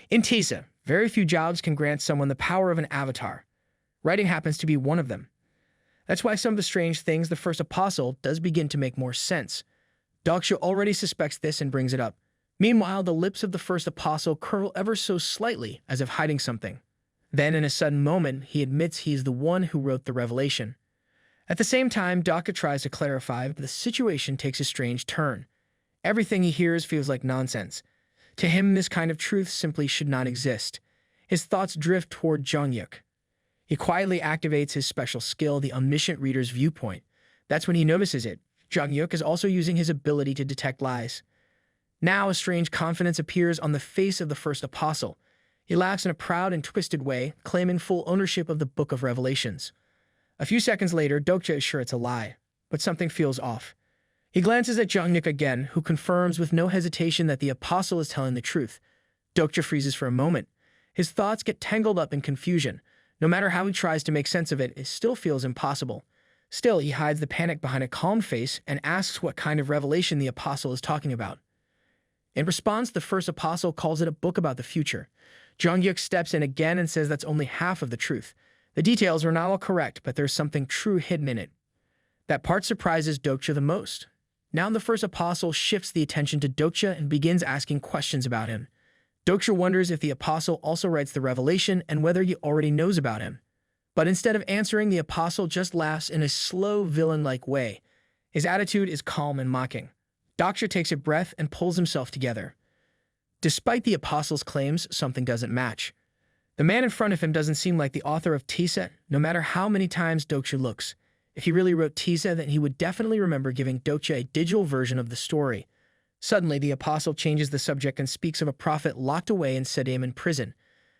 In Tisa, very few jobs can grant someone the power of an avatar. Writing happens to be one of them. That's why some of the strange things the first apostle does begin to make more sense. Dokja already suspects this and brings it up. Meanwhile, the lips of the first apostle curl ever so slightly, as if hiding something. Then, in a sudden moment, he admits he is the one who wrote the revelation. At the same time, Dokja tries to clarify, but the situation takes a strange turn. Everything he hears feels like nonsense. To him, this kind of truth simply should not exist. His thoughts drift toward Junghyeok. He quietly activates his special skill, the Omniscient Reader's Viewpoint. That's when he notices it. Junghyeok is also using his ability to detect lies. Now, a strange confidence appears on the face of the first apostle. He laughs in a proud and twisted way, claiming full ownership of the Book of Revelations. A few seconds later, Dokja is sure it's a lie, but something feels off. He glances at Junghyeok again, who confirms with no hesitation that the apostle is telling the truth. Dokja freezes for a moment. His thoughts get tangled up in confusion. No matter how he tries to make sense of it, it still feels impossible. Still, he hides the panic behind a calm face and asks what kind of revelation the apostle is talking about. In response, the first apostle calls it a book about the future. Junghyeok steps in again and says that's only half of the truth. The details are not all correct, but there's something true hidden in it. That part surprises Dokja the most. Now the first apostle shifts the attention to Dokja and begins asking questions about him. Dokja wonders if the apostle also writes the revelation and whether he already knows about him. But instead of answering, the apostle just laughs in a slow, villain-like way. His attitude is calm and mocking. Dokja takes a breath and pulls himself together. Despite the apostle's claims, something doesn't match. The man in front of him doesn't seem like the author of Tisa, no matter how many times Dokja looks. If he really wrote Tisa, then he would definitely remember giving Dokja a digital version of the story. Suddenly, the apostle changes the subject and speaks of a prophet locked away in Sedam in prison.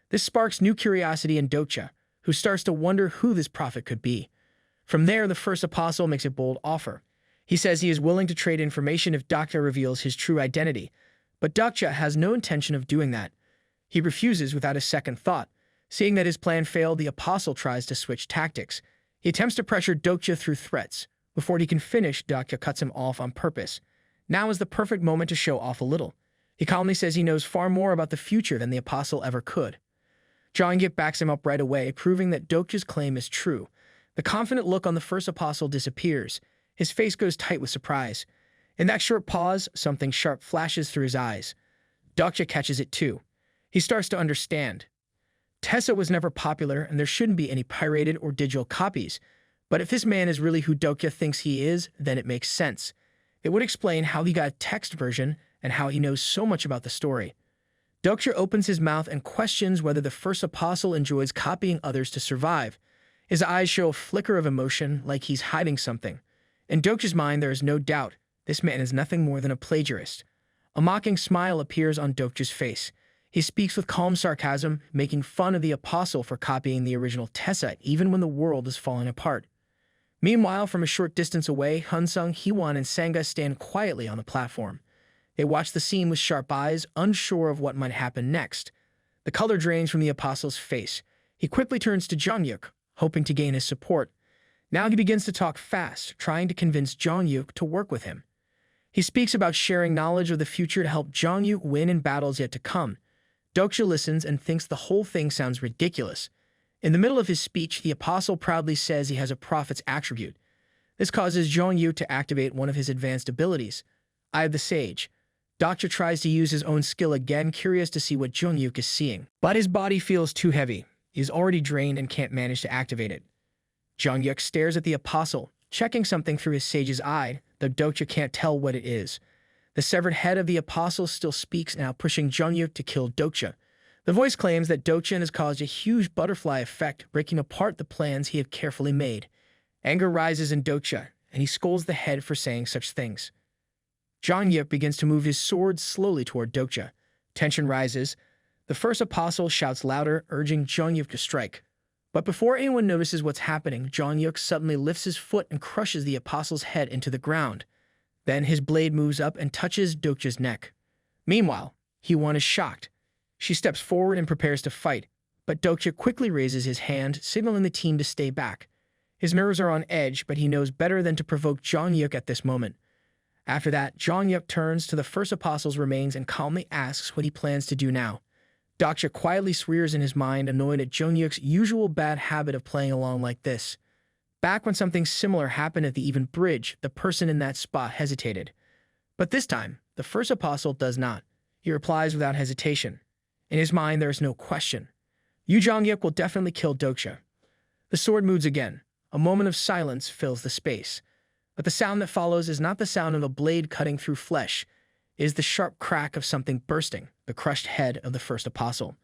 This sparks new curiosity in Dokja, who starts to wonder who this prophet could be. From there, the first apostle makes a bold offer. He says he is willing to trade information if Dokja reveals his true identity, but Dokja has no intention of doing that. He refuses without a second thought. Seeing that his plan failed, the apostle tries to switch tactics. He attempts to pressure Dokja through threats. Before he can finish, Dokja cuts him off on purpose. Now is the perfect moment to show off a little. He calmly says he knows far more about the future than the apostle ever could. Junghyeok backs him up right away, proving that Dokja's claim is true. The confident look on the first apostle disappears. His face goes tight with surprise. In that short pause, something sharp flashes through his eyes. Dokja catches it too. He starts to understand. Tessa was never popular, and there shouldn't be any pirated or digital copies. But if this man is really who Dokja thinks he is, then it makes sense. It would explain how he got a text version and how he knows so much about the story. Dokja opens his mouth and questions whether the first apostle enjoys copying others to survive. His eyes show a flicker of emotion, like he's hiding something. In Dokja's mind, there is no doubt. This man is nothing more than a plagiarist. A mocking smile appears on Dokja's face. He speaks with calm sarcasm, making fun of the apostle for copying the original Tessa even when the world is falling apart. Meanwhile, from a short distance away, Hunsung, Hwon, and Sanga stand quietly on the platform. They watch the scene with sharp eyes, unsure of what might happen next. The color drains from the apostle's face. He quickly turns to Junghyeok, hoping to gain his support. Now he begins to talk fast, trying to convince Junghyeok to work with him. He speaks about sharing knowledge of the future to help Junghyeok win in battles yet to come. Dokja listens and thinks the whole thing sounds ridiculous. In the middle of his speech, the apostle proudly says he has a prophet's attribute. This causes Junghyeok to activate one of his advanced abilities, Eye of the Sage. Dokja tries to use his own skill again, curious to see what Junghyeok is seeing. But his body feels too heavy. He is already drained and can't manage to activate it. Junghyeok stares at the apostle, checking something through his sage's eye, though Dokja can't tell what it is. The severed head of the apostle still speaks now, pushing Junghyeok to kill Dokja. The voice claims that Dokja has caused a huge butterfly effect, breaking apart the plans he had carefully made. Anger rises in Dokja, and he scolds the head for saying such things. Junghyeok begins to move his sword slowly toward Dokja. Tension rises. The first apostle shouts louder, urging Junghyeok to strike. But before anyone notices what's happening, Junghyeok suddenly lifts his foot and crushes the apostle's head into the ground. Then his blade moves up and touches Dokja's neck. Meanwhile, Hwon is shocked. She steps forward and prepares to fight, but Dokja quickly raises his hand, signaling the team to stay back. His nerves are on edge, but he knows better than to provoke Junghyeok at this moment. After that, Junghyeok turns to the first apostle's remains and calmly asks what he plans to do now. Dokja quietly swears in his mind, annoyed at Junghyeok's usual bad habit of playing along like this. Back when something similar happened at the Even Bridge, the person in that spot hesitated. But this time, the first apostle does not. He replies without hesitation. In his mind, there is no question. Junghyeok will definitely kill Dokja. The sword moves again. A moment of silence fills the space. But the sound that follows is not the sound of a blade cutting through flesh. It is the sharp crack of something bursting, the crushed head of the first apostle.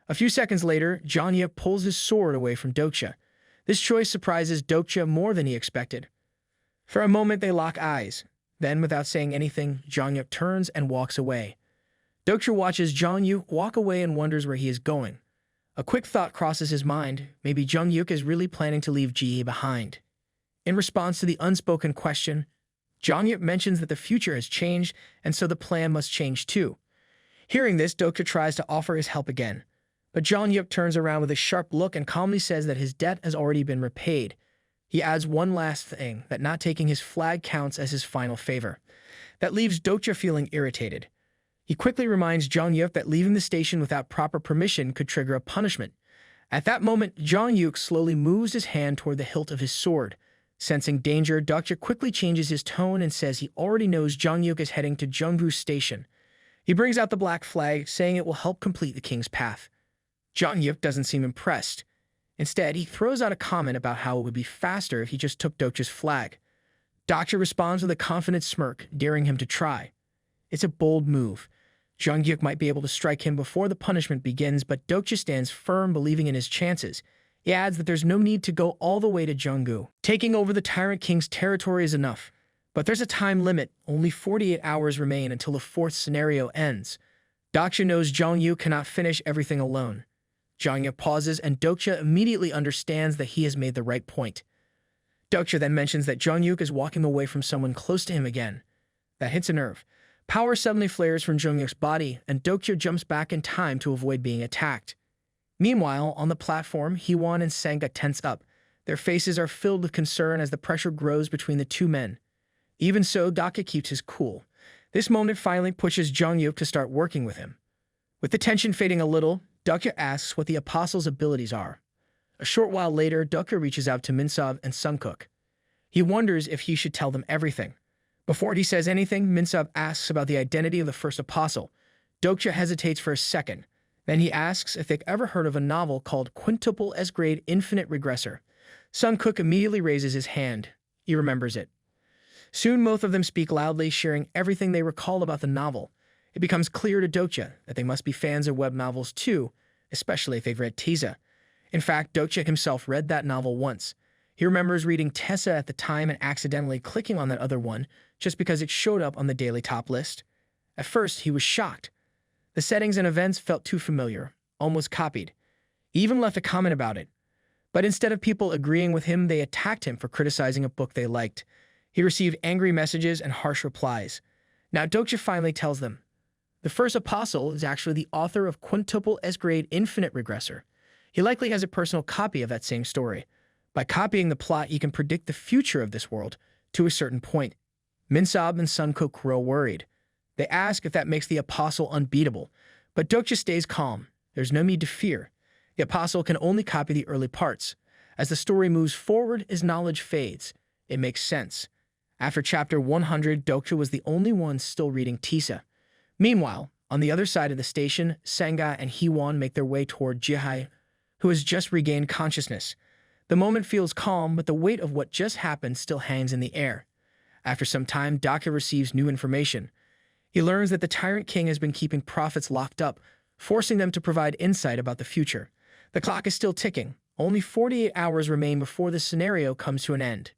A few seconds later, Junghyeok pulls his sword away from Dokja. This choice surprises Dokja more than he expected. For a moment, they lock eyes. Then, without saying anything, Junghyeok turns and walks away. Dokja watches Junghyeok walk away and wonders where he is going. A quick thought crosses his mind. Maybe Junghyeok is really planning to leave Ji behind. In response to the unspoken question, Junghyeok mentions that the future has changed, and so the plan must change too. Hearing this, Dokja tries to offer his help again. But Junghyeok turns around with a sharp look and calmly says that his debt has already been repaid. He adds one last thing, that not taking his flag counts as his final favor. That leaves Dokja feeling irritated. He quickly reminds Junghyeok that leaving the station without proper permission could trigger a punishment. At that moment, Junghyeok slowly moves his hand toward the hilt of his sword. Sensing danger, Dokja quickly changes his tone and says he already knows Junghyeok is heading to Jungbu Station. He brings out the black flag, saying it will help complete the king's path. Junghyeok doesn't seem impressed. Instead, he throws out a comment about how it would be faster if he just took Dokja's flag. Dokja responds with a confident smirk, daring him to try. It's a bold move. Junghyeok might be able to strike him before the punishment begins, but Dokja stands firm, believing in his chances. He adds that there's no need to go all the way to Junggu. Taking over the Tyrant King's territory is enough. But there's a time limit. Only 48 hours remain until the fourth scenario ends. Dokja knows Junghyeok cannot finish everything alone. Junghyeok pauses, and Dokja immediately understands that he has made the right point. Dokja then mentions that Junghyeok is walking away from someone close to him again. That hits a nerve. Power suddenly flares from Junghyeok's body, and Dokja jumps back in time to avoid being attacked. Meanwhile, on the platform, Hee-won and Sangha tense up. Their faces are filled with concern as the pressure grows between the two men. Even so, Dokja keeps his cool. This moment finally pushes Junghyeok to start working with him. With the tension fading a little, Dokja asks what the apostles' abilities are. A short while later, Dokja reaches out to Minsob and Sungkook. He wonders if he should tell them everything. Before he says anything, Minsob asks about the identity of the first apostle. Dokja hesitates for a second. Then he asks if they've ever heard of a novel called Quintuple S-Grade Infinite Regressor. Sungkook immediately raises his hand. He remembers it. Soon both of them speak loudly, sharing everything they recall about the novel. It becomes clear to Dokja that they must be fans of web novels too, especially if they've read Tessa. In fact, Dokja himself read that novel once. He remembers reading Tessa at the time and accidentally clicking on that other one just because it showed up on the daily top list. At first, he was shocked. The settings and events felt too familiar, almost copied. He even left a comment about it. But instead of people agreeing with him, they attacked him for criticizing a book they liked. He received angry messages and harsh replies. Now Dokja finally tells them. The first apostle is actually the author of Quintuple S-Grade Infinite Regressor. He likely has a personal copy of that same story. By copying the plot, he can predict the future of this world to a certain point. Minsob and Sungkook grow worried. They ask if that makes the apostle unbeatable, but Dokja stays calm. There's no need to fear. The apostle can only copy the early parts. As the story moves forward, his knowledge fades. It makes sense. After chapter 100, Dokja was the only one still reading Tessa. Meanwhile, on the other side of the station, Sangha and Hee-won make their way toward Jihai, who has just regained consciousness. The moment feels calm, but the weight of what just happened still hangs in the air. After some time, Dokja receives new information. He learns that the Tyrant King has been keeping prophets locked up, forcing them to provide insight about the future. The clock is still ticking. Only 48 hours remain before the scenario comes to an end.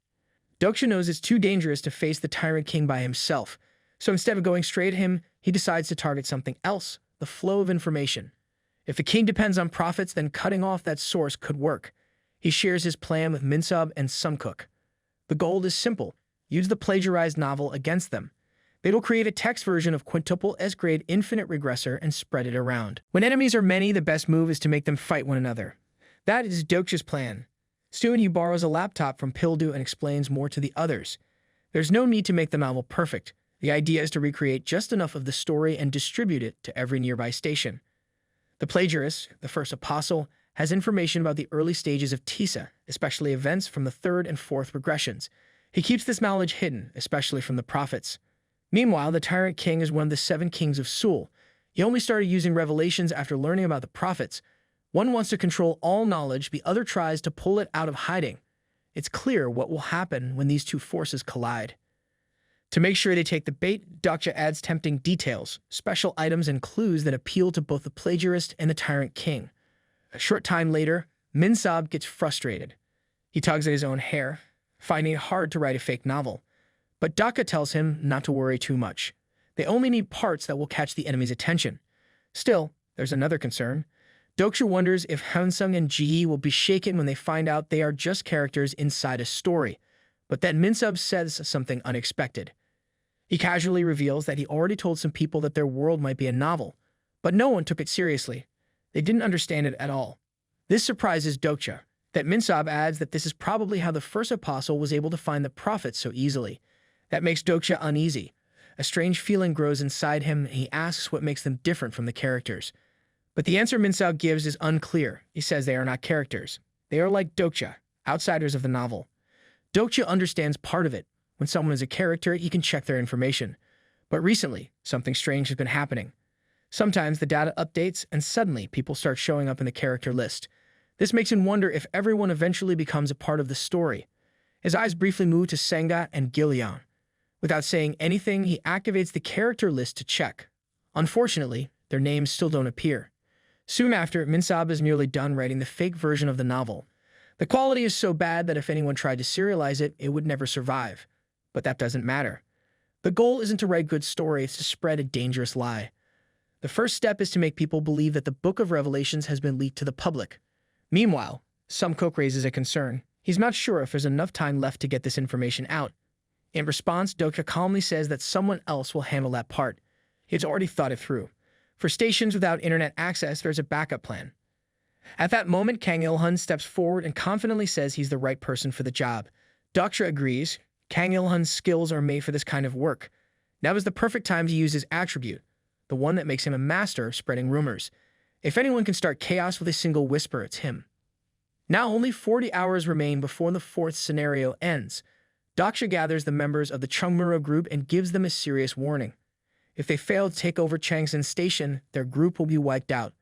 Dokja knows it's too dangerous to face the Tyrant King by himself, so instead of going straight at him, he decides to target something else, the flow of information. If the king depends on prophets, then cutting off that source could work. He shares his plan with Minsob and Sungkook. The goal is simple. Use the plagiarized novel against them. They'll create a text version of Quintuple S-Grade Infinite Regressor and spread it around. When enemies are many, the best move is to make them fight one another. That is Dokja's plan. Soon he borrows a laptop from Pildu and explains more to the others. There's no need to make the novel perfect. The idea is to recreate just enough of the story and distribute it to every nearby station. The plagiarist, the first apostle, has information about the early stages of Tisa, especially events from the third and fourth regressions. He keeps this knowledge hidden, especially from the prophets. Meanwhile, the tyrant king is one of the 7 kings of Seoul. He only started using revelations after learning about the prophets. One wants to control all knowledge, the other tries to pull it out of hiding. It's clear what will happen when these two forces collide. To make sure they take the bait, Dokja adds tempting details, special items and clues that appeal to both the plagiarist and the tyrant king. A short time later, Minsab gets frustrated. He tugs at his own hair, finding it hard to write a fake novel. But Dokja tells him not to worry too much. They only need parts that will catch the enemy's attention. Still, there's another concern. Dokja wonders if Hyunsung and Ji will be shaken when they find out they are just characters inside a story. But then Minsub says something unexpected. He casually reveals that he already told some people that their world might be a novel, but no one took it seriously. They didn't understand it at all. This surprises Dokja, that Minsab adds that this is probably how the first apostle was able to find the prophets so easily. That makes Dokja uneasy. A strange feeling grows inside him, and he asks what makes them different from the characters. But the answer Minsab gives is unclear. He says they are not characters. They are like Dokja, outsiders of the novel. Dokja understands part of it. When someone is a character, he can check their information. But recently, something strange has been happening. Sometimes the data updates, and suddenly people start showing up in the character list. This makes him wonder if everyone eventually becomes a part of the story. His eyes briefly move to Senga and Gillian. Without saying anything, he activates the character list to check. Unfortunately, their names still don't appear. Soon after, Minsab is nearly done writing the fake version of the novel. The quality is so bad that if anyone tried to serialize it, it would never survive. But that doesn't matter. The goal isn't to write good stories, it's to spread a dangerous lie. The first step is to make people believe that the Book of Revelations has been leaked to the public. Meanwhile, Sumkok raises a concern. He's not sure if there's enough time left to get this information out. In response, Dokja calmly says that someone else will handle that part. He's already thought it through. For stations without internet access, there's a backup plan. At that moment, Kang Il-hun steps forward and confidently says he's the right person for the job. Dokja agrees. Kang Il-hun's skills are made for this kind of work. Now is the perfect time to use his attribute, the one that makes him a master of spreading rumors. If anyone can start chaos with a single whisper, it's him. Now only 40 hours remain before the 4th scenario ends. Dokja gathers the members of the Chungmuro group and gives them a serious warning. If they fail to take over Changsan Station, their group will be wiped out.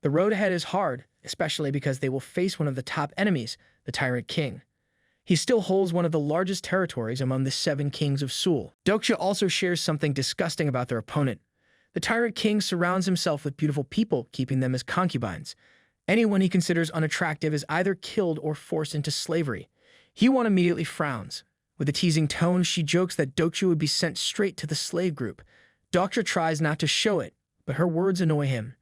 The road ahead is hard, especially because they will face one of the top enemies, the Tyrant King. He still holds one of the largest territories among the 7 kings of Seoul. Dokja also shares something disgusting about their opponent. The Tyrant King surrounds himself with beautiful people, keeping them as concubines. Anyone he considers unattractive is either killed or forced into slavery. Hyewon immediately frowns. With a teasing tone, she jokes that Dokja would be sent straight to the slave group. Dokja tries not to show it, but her words annoy him.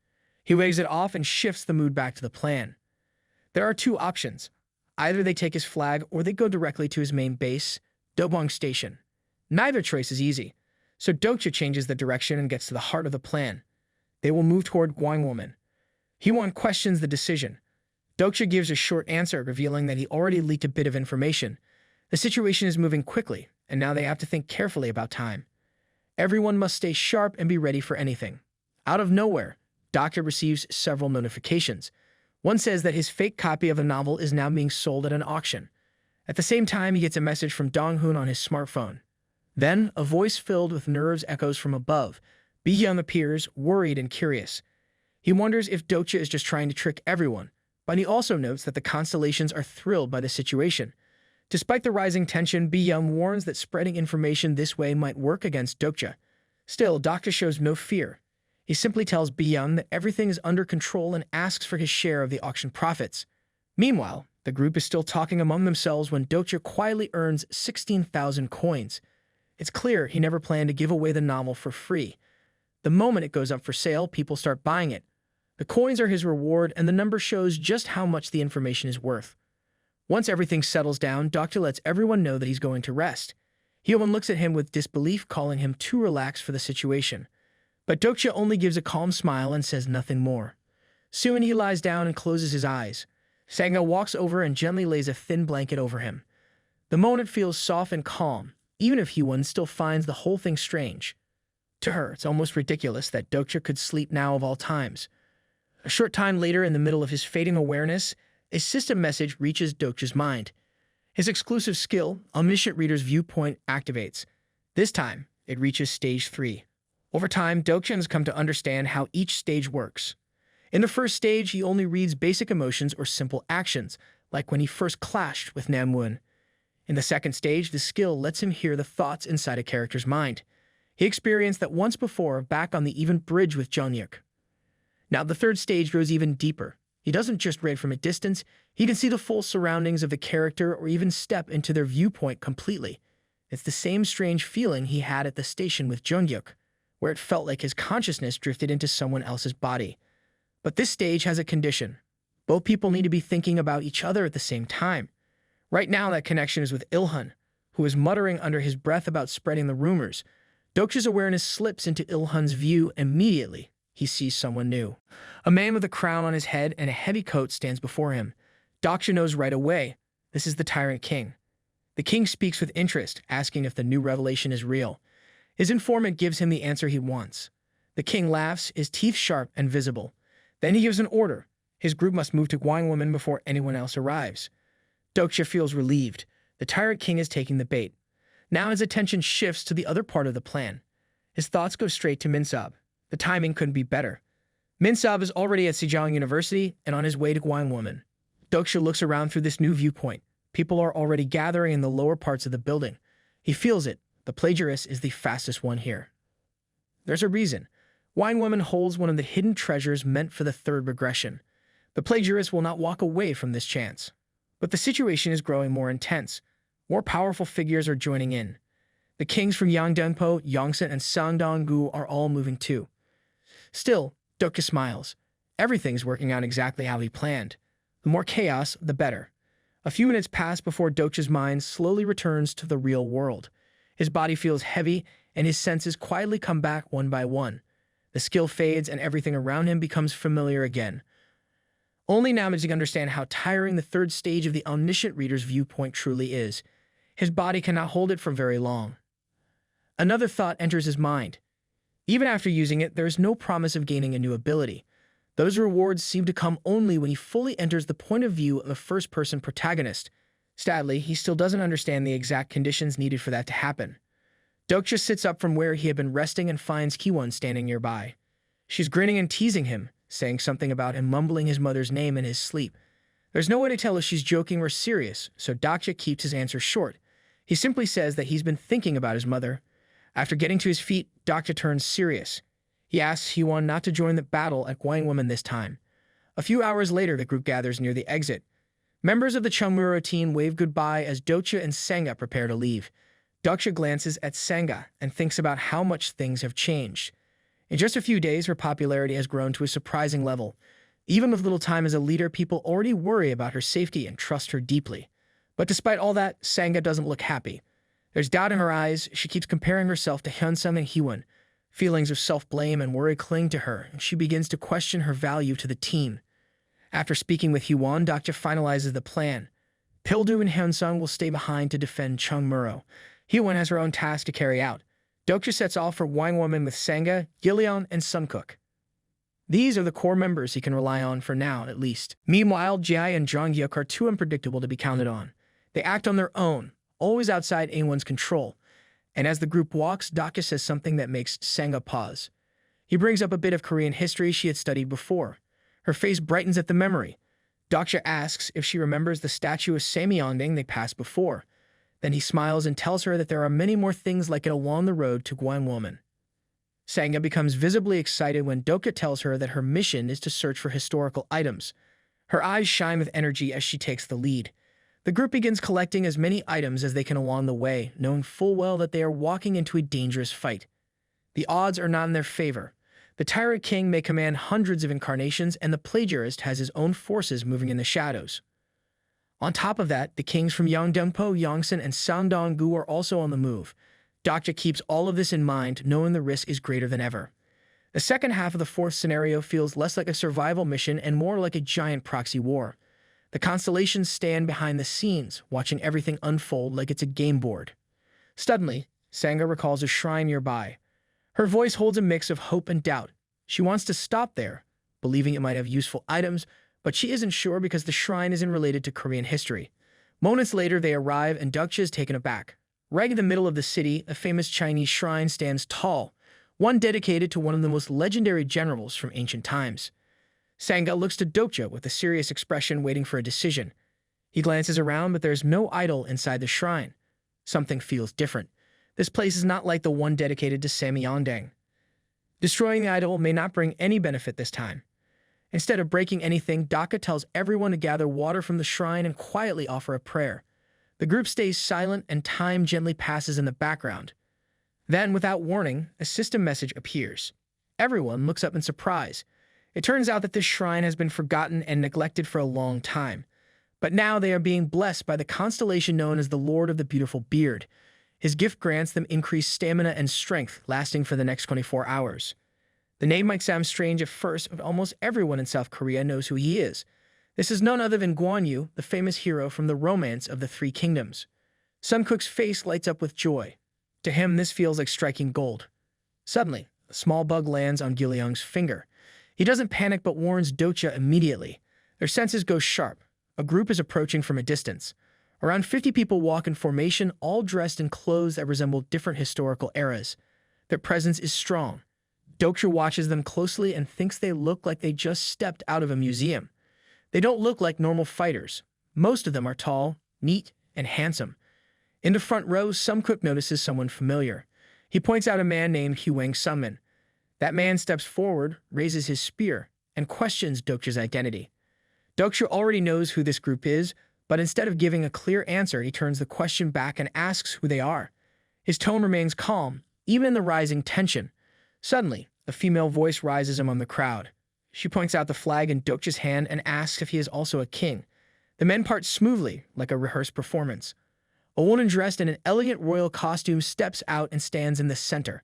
He waves it off and shifts the mood back to the plan. There are 2 options. Either they take his flag or they go directly to his main base, Dobong Station. Neither choice is easy, so Dokja changes the direction and gets to the heart of the plan. They will move toward Gwangwoman. Hyewon questions the decision. Dokja gives a short answer, revealing that he already leaked a bit of information. The situation is moving quickly, and now they have to think carefully about time. Everyone must stay sharp and be ready for anything. Out of nowhere, Dokja receives several notifications. One says that his fake copy of a novel is now being sold at an auction. At the same time, he gets a message from Donghoon on his smartphone. Then, a voice filled with nerves echoes from above. Bi-hyun appears, worried and curious. He wonders if Dokja is just trying to trick everyone, but he also notes that the constellations are thrilled by the situation. Despite the rising tension, Bi-hyun warns that spreading information this way might work against Dokja. Still, Dokja shows no fear. He simply tells Bi-hyun that everything is under control and asks for his share of the auction profits. Meanwhile, the group is still talking among themselves when Dokja quietly earns 16,000 coins. It's clear he never planned to give away the novel for free. The moment it goes up for sale, people start buying it. The coins are his reward, and the number shows just how much the information is worth. Once everything settles down, Dokja lets everyone know that he's going to rest. Hyewon looks at him with disbelief, calling him too relaxed for the situation. But Dokja only gives a calm smile and says nothing more. Soon he lies down and closes his eyes. Sanga walks over and gently lays a thin blanket over him. The moment feels soft and calm, even if Hyewon still finds the whole thing strange. To her, it's almost ridiculous that Dokja could sleep now of all times. A short time later, in the middle of his fading awareness, a system message reaches Dokja's mind. His exclusive skill, Omniscient Reader's Viewpoint, activates. This time, it reaches Stage 3. Over time, Dokja has come to understand how each stage works. In the first stage, he only reads basic emotions or simple actions, like when he first clashed with Namwoon. In the second stage, the skill lets him hear the thoughts inside a character's mind. He experienced that once before, back on the even bridge with Junghyeok. Now, the third stage goes even deeper. He doesn't just read from a distance, he can see the full surroundings of the character or even step into their viewpoint completely. It's the same strange feeling he had at the station with Junghyeok, where it felt like his consciousness drifted into someone else's body. But this stage has a condition. Both people need to be thinking about each other at the same time. Right now, that connection is with Ilhan, who is muttering under his breath about spreading the rumors. Dokja's awareness slips into Ilhan's view. Immediately, he sees someone new. A man with a crown on his head and a heavy coat stands before him. Dokja knows right away, this is the Tyrant King. The king speaks with interest, asking if the new revelation is real. His informant gives him the answer he wants. The king laughs, his teeth sharp and visible. Then he gives an order. His group must move to Guan before anyone else arrives. Dokja feels relieved. The Tyrant King is taking the bait. Now his attention shifts to the other part of the plan. His thoughts go straight to Minsab. The timing couldn't be better. Minsab is already at Sejong University and on his way to Guan. Dokja looks around through this new viewpoint. People are already gathering in the lower parts of the building. He feels it. The plagiarist is the fastest one here. There's a reason. Guan holds one of the hidden treasures meant for the third regression. The plagiarist will not walk away from this chance. But the situation is growing more intense. More powerful figures are joining in. The kings from Yangdengpo, Yongsan, and Sangdong-gu are all moving too. Still, Dokja smiles. Everything's working out exactly how he planned. The more chaos, the better. A few minutes pass before Dokja's mind slowly returns to the real world. His body feels heavy, and his senses quietly come back one by one. The skill fades, and everything around him becomes familiar again. Only now does he understand how tiring the third stage of the Omniscient Reader's Viewpoint truly is. His body cannot hold it for very long. Another thought enters his mind. Even after using it, there is no promise of gaining a new ability. Those rewards seem to come only when he fully enters the point of view of a first-person protagonist. Sadly, he still doesn't understand the exact conditions needed for that to happen. Dokja sits up from where he had been resting and finds Kiwon standing nearby. She's grinning and teasing him, saying something about him mumbling his mother's name in his sleep. There's no way to tell if she's joking or serious, so Dokja keeps his answer short. He simply says that he's been thinking about his mother. After getting to his feet, Dokja turns serious. He asks Hyewon not to join the battle at Guan this time. A few hours later, the group gathers near the exit. Members of the Chungmuro team wave goodbye as Dokja and Sanga prepare to leave. Dokja glances at Sanga and thinks about how much things have changed. In just a few days, her popularity has grown to a surprising level. Even with little time as a leader, people already worry about her safety and trust her deeply. But despite all that, Sanga doesn't look happy. There's doubt in her eyes. She keeps comparing herself to Hyunsung and Hyewon. Feelings of self-blame and worry cling to her, and she begins to question her value to the team. After speaking with Hyewon, Dokja finalizes the plan. Pildu and Hyunsung will stay behind to defend Chungmuro. Hyewon has her own task to carry out. Dokja sets off for Guan with Sanga, Gillian, and Sunkook. These are the core members he can rely on for now, at least. Meanwhile, Jae and Junghyeok are too unpredictable to be counted on. They act on their own, always outside anyone's control. And as the group walks, Dokja says something that makes Sanga pause. He brings up a bit of Korean history she had studied before. Her face brightens at the memory. Dokja asks if she remembers the statue of Samyeongdang they passed before. Then he smiles and tells her that there are many more things like it along the road to Guan. Sanga becomes visibly excited when Dokja tells her that her mission is to search for historical items. Her eyes shine with energy as she takes the lead. The group begins collecting as many items as they can along the way, knowing full well that they are walking into a dangerous fight. The odds are not in their favor. The Tyrant King may command hundreds of incarnations, and the plagiarist has his own forces moving in the shadows. On top of that, the kings from Yangdengpo, Yongsan, and Sangdong-gu are also on the move. Dokja keeps all of this in mind, knowing the risk is greater than ever. The second half of the fourth scenario feels less like a survival mission and more like a giant proxy war. The constellations stand behind the scenes, watching everything unfold like it's a game board. Suddenly, Sanga recalls a shrine nearby. Her voice holds a mix of hope and doubt. She wants to stop there, believing it might have useful items, but she isn't sure because the shrine isn't related to Korean history. Moments later, they arrive and Dokja is taken aback. Right in the middle of the city, a famous Chinese shrine stands tall, one dedicated to one of the most legendary generals from ancient times. Sangha looks to Dokja with a serious expression, waiting for a decision. He glances around, but there's no idol inside the shrine. Something feels different. This place is not like the one dedicated to Samyeongdang. Destroying the idol may not bring any benefit this time. Instead of breaking anything, Dokja tells everyone to gather water from the shrine and quietly offer a prayer. The group stays silent and time gently passes in the background. Then, without warning, a system message appears. Everyone looks up in surprise. It turns out that this shrine has been forgotten and neglected for a long time. But now they are being blessed by the constellation known as the Lord of the Beautiful Beard. His gift grants them increased stamina and strength, lasting for the next 24 hours. The name might sound strange at first, but almost everyone in South Korea knows who he is. This is none other than Guan Yu, the famous hero from the Romance of the Three Kingdoms. Sunkook's face lights up with joy. To him, this feels like striking gold. Suddenly, a small bug lands on Gilyoung's finger. He doesn't panic but warns Dokja immediately. Their senses go sharp. A group is approaching from a distance. Around 50 people walk in formation, all dressed in clothes that resemble different historical eras. Their presence is strong. Dokja watches them closely and thinks they look like they just stepped out of a museum. They don't look like normal fighters. Most of them are tall, neat, and handsome. In the front row, Sunkook notices someone familiar. He points out a man named Hwang Sunmin. That man steps forward, raises his spear, and questions Dokja's identity. Dokja already knows who this group is, but instead of giving a clear answer, he turns the question back and asks who they are. His tone remains calm, even in the rising tension. Suddenly, a female voice rises among the crowd. She points out the flag in Dokja's hand and asks if he is also a king. The men part smoothly, like a rehearsed performance. A woman dressed in an elegant royal costume steps out and stands in the center.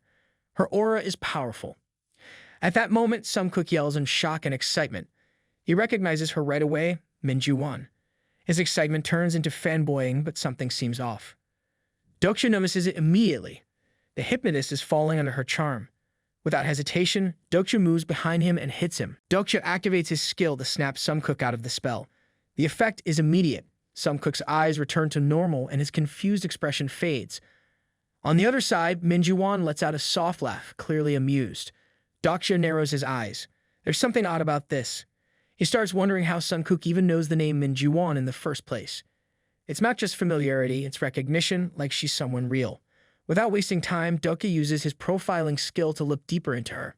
Her aura is powerful. At that moment, Sunkook yells in shock and excitement. He recognizes her right away, Min Ju-won. His excitement turns into fanboying, but something seems off. Dokja notices it immediately. The hypnotist is falling under her charm. Without hesitation, Dokja moves behind him and hits him. Dokja activates his skill to snap Sunkook out of the spell. The effect is immediate. Sunkook's eyes return to normal and his confused expression fades. On the other side, Min Ju-won lets out a soft laugh, clearly amused. Dokja narrows his eyes. There's something odd about this. He starts wondering how Sunkook even knows the name Min Ju-won in the first place. It's not just familiarity, it's recognition, like she's someone real. Without wasting time, Dokja uses his profiling skill to look deeper into her.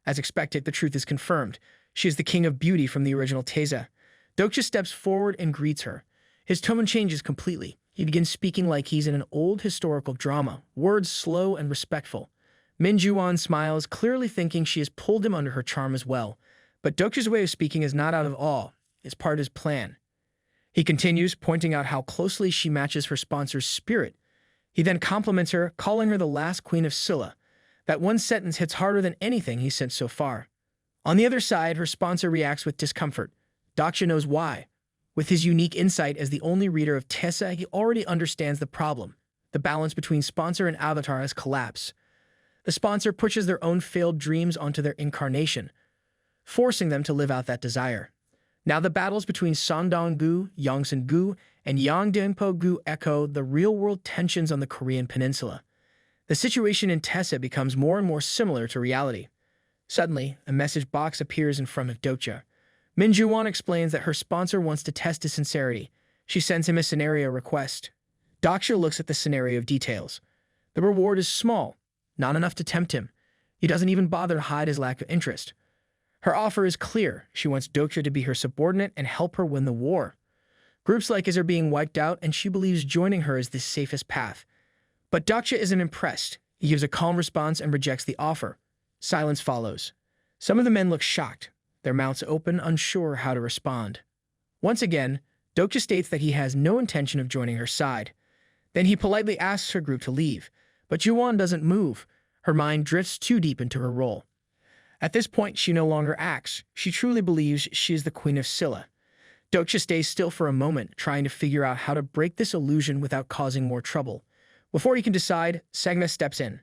As expected, the truth is confirmed. She is the king of beauty from the original Taeza. Dokja steps forward and greets her. His tone changes completely. He begins speaking like he's in an old historical drama, words slow and respectful. Min Ju-won smiles, clearly thinking she has pulled him under her charm as well. But Dokja's way of speaking is not out of awe. It's part of his plan. He continues, pointing out how closely she matches her sponsor's spirit. He then compliments her, calling her the last queen of Silla. That one sentence hits harder than anything he's sent so far. On the other side, her sponsor reacts with discomfort. Dokja knows why. With his unique insight as the only reader of Taeza, he already understands the problem. The balance between sponsor and avatar has collapsed. The sponsor pushes their own failed dreams onto their incarnation, forcing them to live out that desire. Now the battles between Songdong-gu, Yongsan-gu, and Yongdongpo-gu echo the real-world tensions on the Korean peninsula. The situation in Taeza becomes more and more similar to reality. Suddenly, a message box appears in front of Dokja. Min Ju-won explains that her sponsor wants to test his sincerity. She sends him a scenario request. Dokja looks at the scenario details. The reward is small, not enough to tempt him. He doesn't even bother to hide his lack of interest. Her offer is clear. She wants Dokja to be her subordinate and help her win the war. Groups like his are being wiped out, and she believes joining her is the safest path. But Dokja isn't impressed. He gives a calm response and rejects the offer. Silence follows. Some of the men look shocked, their mouths open, unsure how to respond. Once again, Dokja states that he has no intention of joining her side. Then he politely asks her group to leave, but Ju-won doesn't move. Her mind drifts too deep into her role. At this point, she no longer acts. She truly believes she is the queen of Silla. Dokja stays still for a moment, trying to figure out how to break this illusion without causing more trouble. Before he can decide, Segna steps in.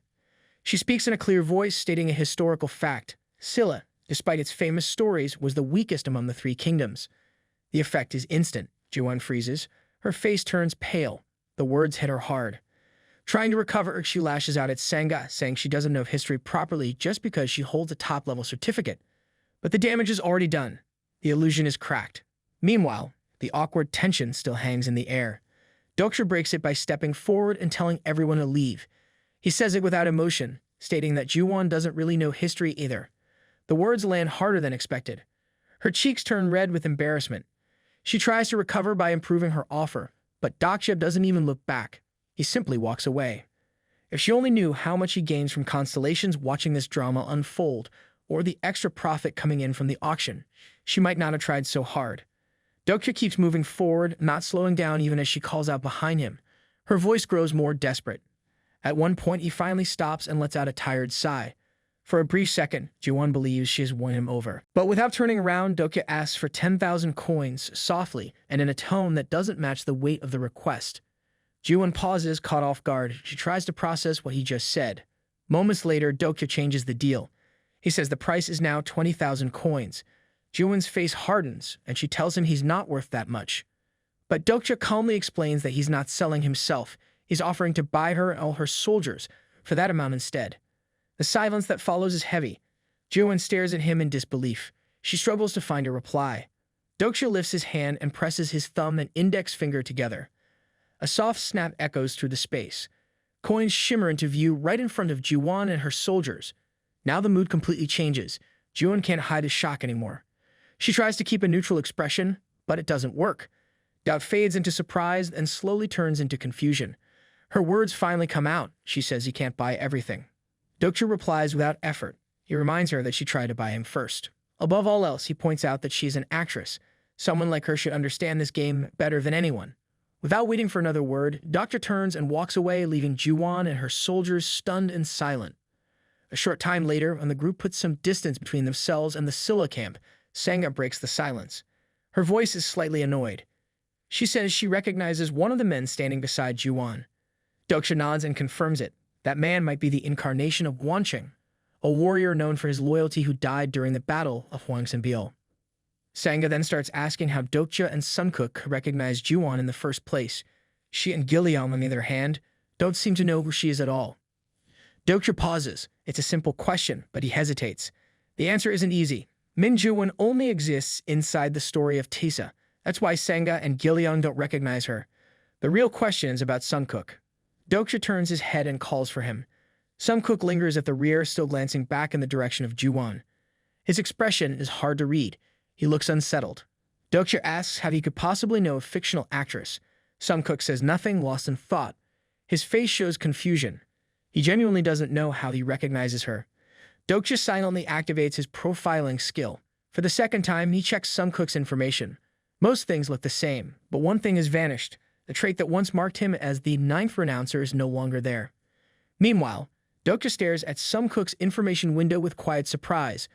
She speaks in a clear voice, stating a historical fact. Silla, despite its famous stories, was the weakest among the three kingdoms. The effect is instant. Juwon freezes. Her face turns pale. The words hit her hard. Trying to recover, she lashes out at Sanga, saying she doesn't know history properly just because she holds a top-level certificate. But the damage is already done. The illusion is cracked. Meanwhile, the awkward tension still hangs in the air. Dokja breaks it by stepping forward and telling everyone to leave. He says it without emotion, stating that Juwon doesn't really know history either. The words land harder than expected. Her cheeks turn red with embarrassment. She tries to recover by improving her offer, but Dokja doesn't even look back. He simply walks away. If she only knew how much he gains from constellations watching this drama unfold, or the extra profit coming in from the auction, she might not have tried so hard. Dokja keeps moving forward, not slowing down even as she calls out behind him. Her voice grows more desperate. At one point, he finally stops and lets out a tired sigh. For a brief second, Juwon believes she has won him over. But without turning around, Dokja asks for 10,000 coins, softly, and in a tone that doesn't match the weight of the request. Juwon pauses, caught off guard. She tries to process what he just said. Moments later, Dokja changes the deal. He says the price is now 20,000 coins. Juwon's face hardens, and she tells him he's not worth that much. But Dokja calmly explains that he's not selling himself. He's offering to buy her and all her soldiers for that amount instead. The silence that follows is heavy. Juwon stares at him in disbelief. She struggles to find a reply. Dokja lifts his hand and presses his thumb and index finger together. A soft snap echoes through the space. Coins shimmer into view right in front of Juwon and her soldiers. Now the mood completely changes. Juwon can't hide his shock anymore. She tries to keep a neutral expression, but it doesn't work. Doubt fades into surprise and slowly turns into confusion. Her words finally come out. She says he can't buy everything. Dokja replies without effort. He reminds her that she tried to buy him first. Above all else, he points out that she's an actress. Someone like her should understand this game better than anyone. Without waiting for another word, Dokja turns and walks away, leaving Juwon and her soldiers stunned and silent. A short time later, when the group puts some distance between themselves and the Scylla camp, Sanga breaks the silence. Her voice is slightly annoyed. She says she recognizes one of the men standing beside Juwon. Dokja nods and confirms it. That man might be the incarnation of Guan, a warrior known for his loyalty who died during the Battle of Hwangsanbeol. Sanga then starts asking how Dokja and Sunkook recognize Juwon in the first place. She and Gilliam, on the other hand, don't seem to know who she is at all. Dokja pauses. It's a simple question, but he hesitates. The answer isn't easy. Min Juwon only exists inside the story of Tisa. That's why Sanga and Gilliam don't recognize her. The real question is about Sunkook. Dokja turns his head and calls for him. Sunkook lingers at the rear, still glancing back in the direction of Juwon. His expression is hard to read. He looks unsettled. Dokja asks how he could possibly know a fictional actress. Sunkook says nothing, lost in thought. His face shows confusion. He genuinely doesn't know how he recognizes her. Dokja silently activates his profiling skill. For the second time, he checks Sunkook's information. Most things look the same, but one thing has vanished. The trait that once marked him as the 9th Renouncer is no longer there. Meanwhile, Dokja stares at Sunkook's information window with quiet surprise.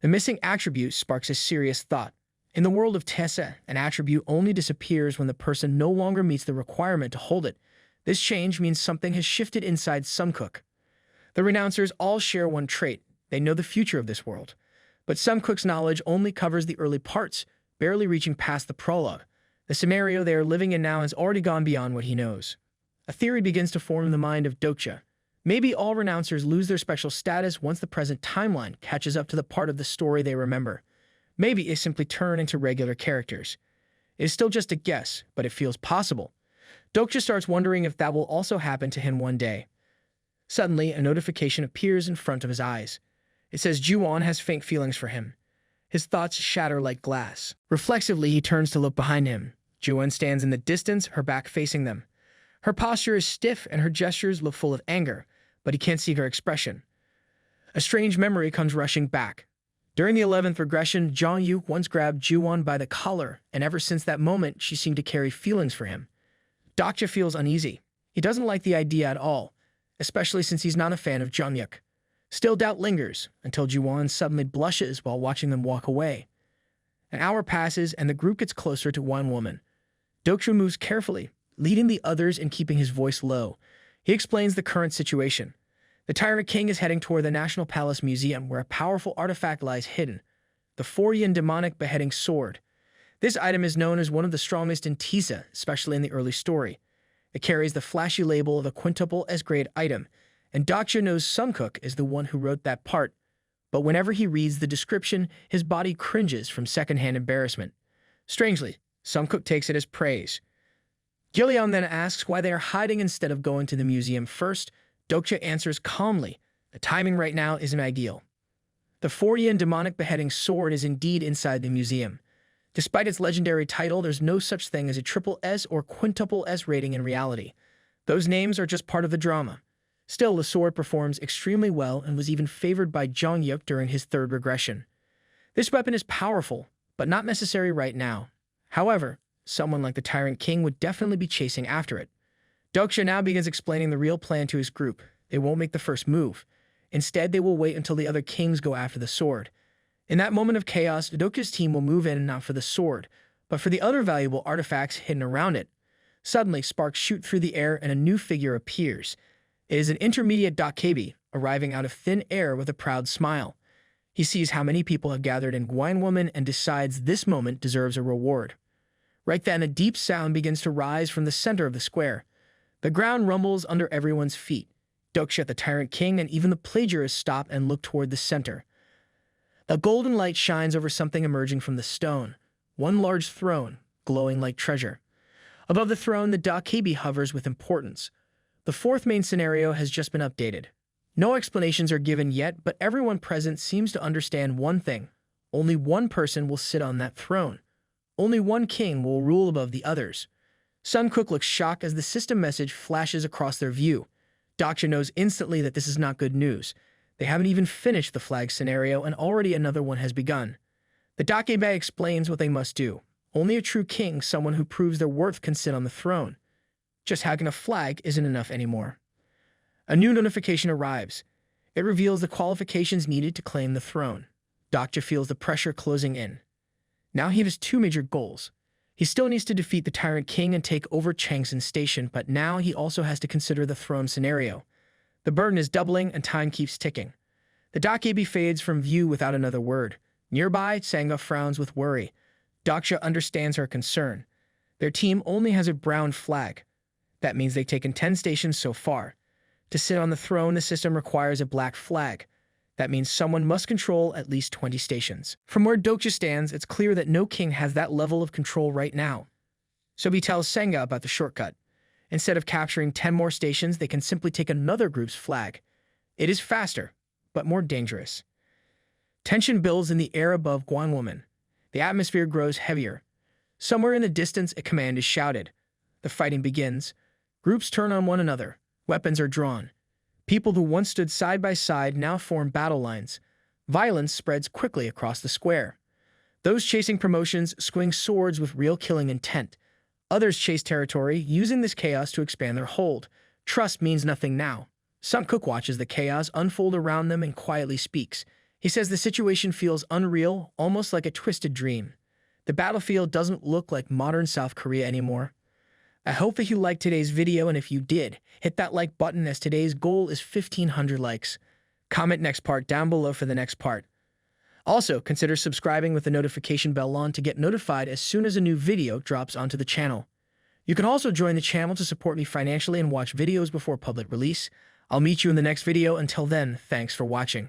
The missing attribute sparks a serious thought. In the world of Tessa, an attribute only disappears when the person no longer meets the requirement to hold it. This change means something has shifted inside Sunkook. The Renouncers all share one trait. They know the future of this world. But Sunkook's knowledge only covers the early parts, barely reaching past the prologue. The scenario they are living in now has already gone beyond what he knows. A theory begins to form in the mind of Dokja. Maybe all Renouncers lose their special status once the present timeline catches up to the part of the story they remember. Maybe they simply turn into regular characters. It is still just a guess, but it feels possible. Dokja starts wondering if that will also happen to him one day. Suddenly, a notification appears in front of his eyes. It says Juwon has faint feelings for him. His thoughts shatter like glass. Reflexively, he turns to look behind him. Juwon stands in the distance, her back facing them. Her posture is stiff and her gestures look full of anger, but he can't see her expression. A strange memory comes rushing back. During the 11th regression, Junghyeok once grabbed Juwon by the collar, and ever since that moment, she seemed to carry feelings for him. Dokja feels uneasy. He doesn't like the idea at all, especially since he's not a fan of Junghyeok. Still, doubt lingers, until Juwon suddenly blushes while watching them walk away. An hour passes, and the group gets closer to one woman. Dokja moves carefully, leading the others and keeping his voice low. He explains the current situation. The Tyrant King is heading toward the National Palace Museum, where a powerful artifact lies hidden, the 4-yin demonic beheading sword. This item is known as one of the strongest in Tisa, especially in the early story. It carries the flashy label of a quintuple S-grade item, and Dokja knows Junghyeok is the one who wrote that part, but whenever he reads the description, his body cringes from secondhand embarrassment. Strangely, Junghyeok takes it as praise. Gillian then asks why they are hiding instead of going to the museum first. Dokja answers calmly, the timing right now isn't ideal. The 4-yin demonic beheading sword is indeed inside the museum. Despite its legendary title, there's no such thing as a triple S or quintuple S rating in reality. Those names are just part of the drama. Still, the sword performs extremely well and was even favored by Junghyeok during his 3rd regression. This weapon is powerful, but not necessary right now. However, someone like the Tyrant King would definitely be chasing after it. Dokja now begins explaining the real plan to his group. They won't make the first move. Instead, they will wait until the other kings go after the sword. In that moment of chaos, Dokja's team will move in not for the sword, but for the other valuable artifacts hidden around it. Suddenly, sparks shoot through the air and a new figure appears. It is an intermediate Dokja, arriving out of thin air with a proud smile. He sees how many people have gathered in Guan Woman and decides this moment deserves a reward. Right then, a deep sound begins to rise from the center of the square. The ground rumbles under everyone's feet. Dokja, the Tyrant King, and even the plagiarists stop and look toward the center. A golden light shines over something emerging from the stone. One large throne, glowing like treasure. Above the throne, the Dokja hovers with importance. The 4th main scenario has just been updated. No explanations are given yet, but everyone present seems to understand one thing. Only one person will sit on that throne. Only one king will rule above the others. Junghyeok looks shocked as the system message flashes across their view. Dokja knows instantly that this is not good news. They haven't even finished the flag scenario and already another one has begun. The Dokja explains what they must do. Only a true king, someone who proves their worth, can sit on the throne. Just having a flag isn't enough anymore. A new notification arrives. It reveals the qualifications needed to claim the throne. Dokja feels the pressure closing in. Now he has 2 major goals. He still needs to defeat the Tyrant King and take over Changshan Station, but now he also has to consider the throne scenario. The burden is doubling and time keeps ticking. The Dokja fades from view without another word. Nearby, Sangha frowns with worry. Dokja understands her concern. Their team only has a brown flag. That means they've taken 10 stations so far. To sit on the throne, the system requires a black flag. That means someone must control at least 20 stations. From where Dokja stands, it's clear that no king has that level of control right now. So he tells Sangha about the shortcut. Instead of capturing 10 more stations, they can simply take another group's flag. It is faster, but more dangerous. Tension builds in the air above Guan Woman. The atmosphere grows heavier. Somewhere in the distance, a command is shouted. The fighting begins. Groups turn on one another. Weapons are drawn. People who once stood side by side now form battle lines. Violence spreads quickly across the square. Those chasing promotions swing swords with real killing intent. Others chase territory, using this chaos to expand their hold. Trust means nothing now. Junghyeok watches the chaos unfold around them and quietly speaks. He says the situation feels unreal, almost like a twisted dream. The battlefield doesn't look like modern South Korea anymore. I hope that you liked today's video, and if you did, hit that like button as today's goal is 1,500 likes. Comment next part down below for the next part. Also, consider subscribing with the notification bell on to get notified as soon as a new video drops onto the channel. You can also join the channel to support me financially and watch videos before public release. I'll meet you in the next video. Until then, thanks for watching.